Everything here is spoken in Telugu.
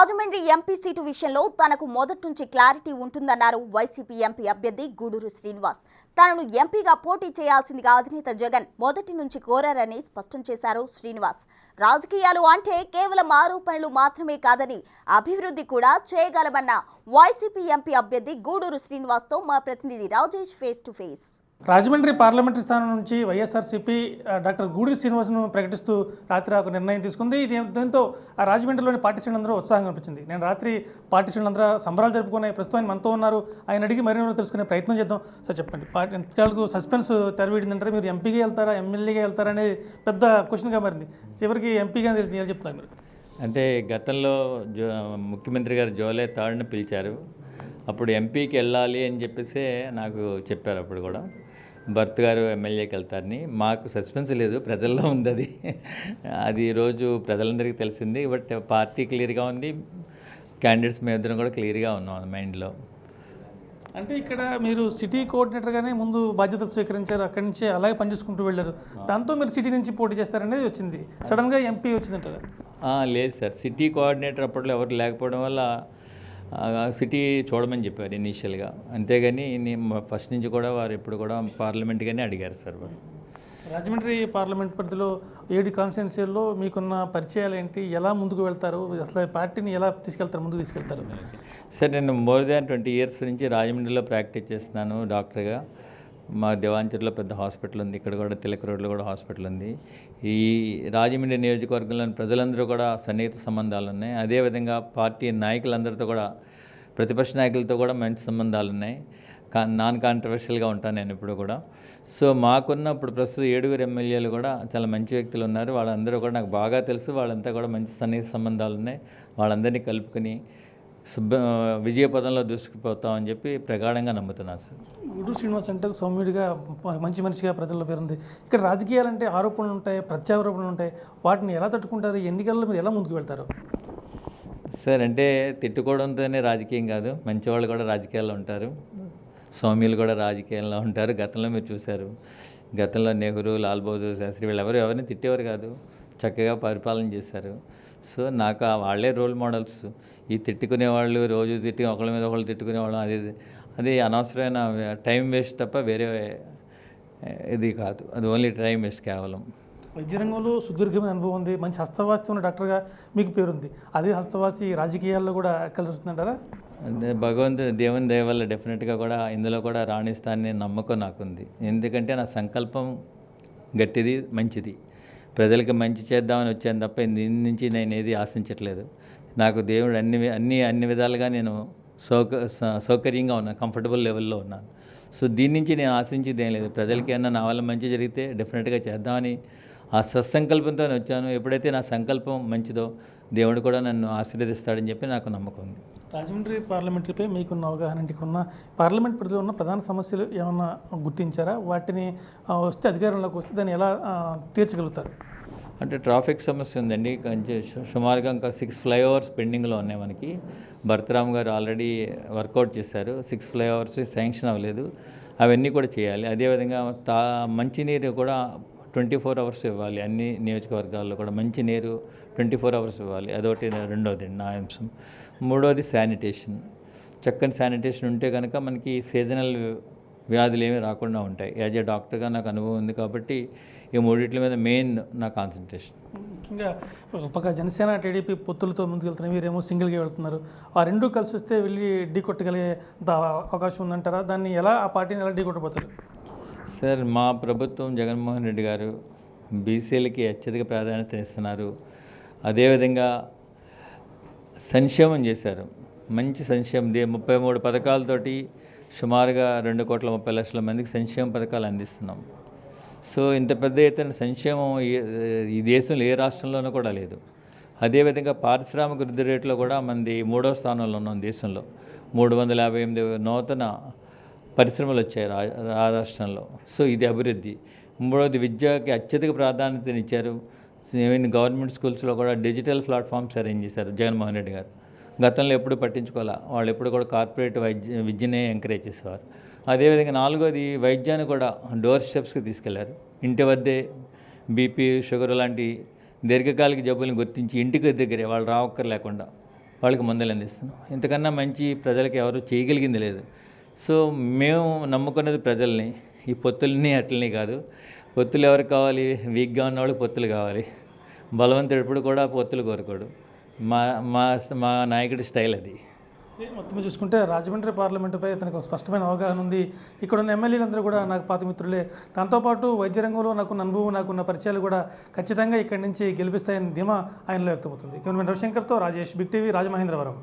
రాజమండ్రి ఎంపీ సీటు విషయంలో తనకు మొదటి నుంచి క్లారిటీ ఉంటుందన్నారు వైసీపీ ఎంపీ అభ్యర్థి గూడూరు శ్రీనివాస్. తనను ఎంపీగా పోటీ చేయాల్సిందిగా అధినేత జగన్ మొదటి నుంచి కోరారని స్పష్టం చేశారు శ్రీనివాస్. రాజకీయాలు అంటే కేవలం ఆరోపణలు మాత్రమే కాదని అభివృద్ధి కూడా చేయగలమన్న వైసీపీ ఎంపీ అభ్యర్థి గూడూరు శ్రీనివాస్తో మా ప్రతినిధి Rajesh face to face. Rajahmundry parliamentary స్థానం నుంచి వైఎస్ఆర్సీపీ డాక్టర్ గూడూరు శ్రీనివాస్ను ప్రకటిస్తూ రాత్రి ఒక నిర్ణయం తీసుకుంది. దీంతో ఆ రాజమండ్రిలోని పార్టీ శ్రేణులందరూ ఉత్సాహంగా అనిపించింది. నేను రాత్రి పార్టీ శ్రేణులందరూ సంబరాలు జరుపుకునే ప్రస్తుతం ఆయన మనతో ఉన్నారు. ఆయన అడిగి మరిన్ని తెలుసుకునే ప్రయత్నం చేద్దాం. సార్ చెప్పండి, పార్టీ సస్పెన్స్ తెరవేడిందంటే మీరు ఎంపీగా వెళ్తారా ఎమ్మెల్యేగా వెళ్తారా అనేది పెద్ద క్వశ్చన్గా మారింది. చివరికి ఎంపీగా చెప్తారు మీరు. అంటే గతంలో ముఖ్యమంత్రి గారు జూలై 3న పిలిచారు. అప్పుడు ఎంపీకి వెళ్ళాలి అని చెప్పేసి నాకు చెప్పారు. అప్పుడు కూడా భర్త గారు ఎమ్మెల్యేకి వెళ్తారని. మాకు సస్పెన్స్ లేదు, ప్రజల్లో ఉంది అది. అది ఈరోజు ప్రజలందరికీ తెలిసింది. బట్ పార్టీ క్లియర్గా ఉంది, క్యాండిడేట్స్ మేము ఇద్దరం కూడా క్లియర్గా ఉన్నాం మైండ్లో. అంటే ఇక్కడ మీరు సిటీ కోఆర్డినేటర్గానే ముందు బాధ్యతలు స్వీకరించారు, అక్కడి నుంచి అలాగే పనిచేసుకుంటూ వెళ్ళారు. దాంతో మీరు సిటీ నుంచి పోటీ చేస్తారనేది వచ్చింది, సడన్గా ఎంపీ వచ్చిందంటారు. లేదు సార్, సిటీ కోఆర్డినేటర్ అప్పట్లో ఎవరు లేకపోవడం వల్ల సిటీ చూడమని చెప్పారు ఇనీషియల్గా. అంతేగాని ఫస్ట్ నుంచి కూడా వారు ఎప్పుడు కూడా పార్లమెంట్గానే అడిగారు సార్ వారు. రాజమండ్రి పార్లమెంట్ పరిధిలో 7 కాన్స్టిట్యున్సీల్లో మీకున్న పరిచయాలు ఏంటి, ఎలా ముందుకు వెళ్తారు, అసలు పార్టీని ఎలా ముందుకు తీసుకెళ్తారు? సార్, నేను మోర్ దాన్ 20 ఇయర్స్ నుంచి రాజమండ్రిలో ప్రాక్టీస్ చేస్తున్నాను డాక్టర్గా. మా దేవాంచర్లో పెద్ద హాస్పిటల్ ఉంది, ఇక్కడ కూడా తిలక్ రోడ్లో కూడా హాస్పిటల్ ఉంది. ఈ రాజమండ్రి నియోజకవర్గంలోని ప్రజలందరూ కూడా సన్నిహిత సంబంధాలు ఉన్నాయి. అదేవిధంగా పార్టీ నాయకులందరితో కూడా, ప్రతిపక్ష నాయకులతో కూడా మంచి సంబంధాలు ఉన్నాయి. నాన్ కాంట్రవర్షియల్గా ఉంటాను నేను ఇప్పుడు కూడా. సో మాకున్న ఇప్పుడు ప్రస్తుతం 7 ఎమ్మెల్యేలు కూడా చాలా మంచి వ్యక్తులు ఉన్నారు. వాళ్ళందరూ కూడా నాకు బాగా తెలుసు. వాళ్ళంతా కూడా మంచి సన్నిహిత సంబంధాలు ఉన్నాయి. వాళ్ళందరినీ కలుపుకొని విజయపదంలో దూసుకుపోతామని చెప్పి ప్రగాఢంగా నమ్ముతున్నాను సార్. గూడూరు శ్రీనివాస్ అంటే సౌమ్యుడిగా మంచి మనిషిగా ప్రజల్లో పేరుంది. ఇక్కడ రాజకీయాలు అంటే ఆరోపణలు ఉంటాయి, ప్రత్యారోపణలు ఉంటాయి. వాటిని ఎలా తట్టుకుంటారు? ఎన్నికల్లో మీరు ఎలా ముందుకు వెళ్తారు? సార్, అంటే తిట్టుకోవడంతోనే రాజకీయం కాదు, మంచివాళ్ళు కూడా రాజకీయాల్లో ఉంటారు, సౌమ్యులు కూడా రాజకీయాల్లో ఉంటారు. గతంలో మీరు చూశారు, గతంలో నెహ్రూ, లాల్ బహదూర్ శాస్త్రి వీళ్ళు ఎవరిని తిట్టేవారు కాదు, చక్కగా పరిపాలన చేశారు. సో నాకు వాళ్ళే రోల్ మోడల్స్. ఈ తిట్టుకునే వాళ్ళు రోజు ఒకళ్ళ మీద ఒకళ్ళు తిట్టుకునేవాళ్ళం, అది అనవసరమైన టైం వేస్ట్ తప్ప వేరే ఇది కాదు. అది ఓన్లీ టైం వేస్ట్ కేవలం. వైద్య రంగంలో సుదీర్ఘమైన అనుభవం ఉంది, మంచి హస్తవాసి ఉన్న డాక్టర్గా మీకు పేరుంది. అదే హస్తవాసి రాజకీయాల్లో కూడా కలిసి వస్తుందంటారా? దేవుని దయ వల్ల డెఫినెట్గా కూడా ఇందులో కూడా రాణిస్తానని నమ్మకం నాకుంది. ఎందుకంటే నా సంకల్పం గట్టిది, మంచిది. ప్రజలకు మంచి చేద్దామని వచ్చాను తప్ప దీని నుంచి నేను ఏది ఆశించట్లేదు. నాకు దేవుడు అన్ని విధాలుగా నేను సౌకర్యంగా ఉన్నాను, కంఫర్టబుల్ లెవెల్లో ఉన్నాను. సో దీని నుంచి నేను ఆశించేది ఏం లేదు. ప్రజలకి ఏమన్నా నా వల్ల మంచి జరిగితే డెఫినెట్గా చేద్దామని ఆ సత్సంకల్పంతో వచ్చాను. ఎప్పుడైతే నా సంకల్పం మంచిదో దేవుడు కూడా నన్ను ఆశీర్వదిస్తాడని చెప్పి నాకు నమ్మకం ఉంది. రాజమండ్రి పార్లమెంటరీపై మీకున్న అవగాహన అంటే ఇక్కడున్న పార్లమెంట్ పరిధిలో ఉన్న ప్రధాన సమస్యలు ఏమన్నా గుర్తించారా? వాటిని వస్తే అధికారంలోకి వస్తే దాన్ని ఎలా తీర్చగలుగుతారు? అంటే ట్రాఫిక్ సమస్య ఉందండి. కొంచెం సుమారుగా ఇంకా 6 ఫ్లైఓవర్స్ పెండింగ్లో ఉన్నాయి మనకి. భరతరామ్ గారు ఆల్రెడీ వర్కౌట్ చేశారు. 6 ఫ్లైఓవర్స్ శాంక్షన్ అవ్వలేదు, అవన్నీ కూడా చేయాలి. అదేవిధంగా మంచినీరు కూడా 24 అవర్స్ ఇవ్వాలి. అన్ని నియోజకవర్గాల్లో కూడా మంచినీరు 24 అవర్స్ ఇవ్వాలి. అదొకటి. రెండవది నా అంశం. మూడవది శానిటేషన్. చక్కని శానిటేషన్ ఉంటే కనుక మనకి సీజనల్ వ్యాధులు ఏమీ రాకుండా ఉంటాయి. యాజ్ ఏ డాక్టర్గా నాకు అనుభవం ఉంది కాబట్టి ఈ మూడింటి మీద మెయిన్ నా కాన్సన్ట్రేషన్. ముఖ్యంగా ఒక జనసేన టీడీపీ పొత్తులతో ముందుకెళ్తున్నారు, మీరేమో సింగిల్గా వెళ్తున్నారు. ఆ రెండు కలిసి వస్తే వెళ్ళి ఢీ కొట్టగలిగే అవకాశం ఉందంటారా? దాన్ని ఎలా, ఆ పార్టీని ఎలా ఢీ కొట్టబోతారు? సార్, మా ప్రభుత్వం జగన్మోహన్ రెడ్డి గారు బీసీలకి అత్యధిక ప్రాధాన్యత ఇస్తున్నారు. అదేవిధంగా సంక్షేమం చేశారు, మంచి సంక్షేమం. 33 పథకాలతోటి సుమారుగా 2,30,00,000 మందికి సంక్షేమ పథకాలు అందిస్తున్నాం. సో ఇంత పెద్ద ఎత్తున సంక్షేమం ఈ దేశంలో ఏ రాష్ట్రంలోనూ కూడా లేదు. అదేవిధంగా పారిశ్రామిక వృద్ధి రేట్లో కూడా మనది 3వ స్థానంలో ఉన్నాం దేశంలో. 358 నూతన పరిశ్రమలు వచ్చాయి ఆ రాష్ట్రంలో. సో ఇది అభివృద్ధి. మూడవది విద్యకి అత్యధిక ప్రాధాన్యతనిచ్చారు. ఈవెన్ గవర్నమెంట్ స్కూల్స్లో కూడా డిజిటల్ ప్లాట్ఫామ్స్ అరేంజ్ చేశారు జగన్మోహన్ రెడ్డి గారు. గతంలో ఎప్పుడు పట్టించుకోవాలా, వాళ్ళు ఎప్పుడు కూడా కార్పొరేట్ విద్యనే ఎంకరేజ్ చేసేవారు. అదేవిధంగా నాలుగోది వైద్యాన్ని కూడా డోర్ స్టెప్స్కి తీసుకెళ్లారు. ఇంటి వద్దే బీపీ, షుగర్ లాంటి దీర్ఘకాలిక జబ్బులను గుర్తించి ఇంటికి దగ్గరే వాళ్ళు రావక్కర్ లేకుండా వాళ్ళకి మందులు అందిస్తున్నాం. ఇంతకన్నా మంచి ప్రజలకు ఎవరు చేయగలిగింది లేదు. సో మేము నమ్ముకున్నది ప్రజల్ని, ఈ పొత్తుల్ని అట్లని కాదు. పొత్తులు ఎవరికి కావాలి? వీక్గా ఉన్న వాళ్ళకి పొత్తులు కావాలి. బలవంతుడు ఎప్పుడు కూడా పొత్తులు కోరుకోడు. మా మా మా నాయకుడి స్టైల్ అది. మొత్తం మీద చూసుకుంటే రాజమండ్రి పార్లమెంటుపై తనకు స్పష్టమైన అవగాహన ఉంది. ఇక్కడ ఉన్న ఎమ్మెల్యేలందరూ కూడా నాకు పాత మిత్రులే. దాంతోపాటు వైద్య రంగంలో నాకున్న అనుభవం, నాకున్న పరిచయాలు కూడా ఖచ్చితంగా ఇక్కడి నుంచి గెలిపిస్తాయని ధీమా ఆయనలో వ్యక్తమవుతుంది. కెమెరామెన్ రవిశంకర్తో రాజేష్, బిగ్ టీవీ, రాజమహేంద్రవరం.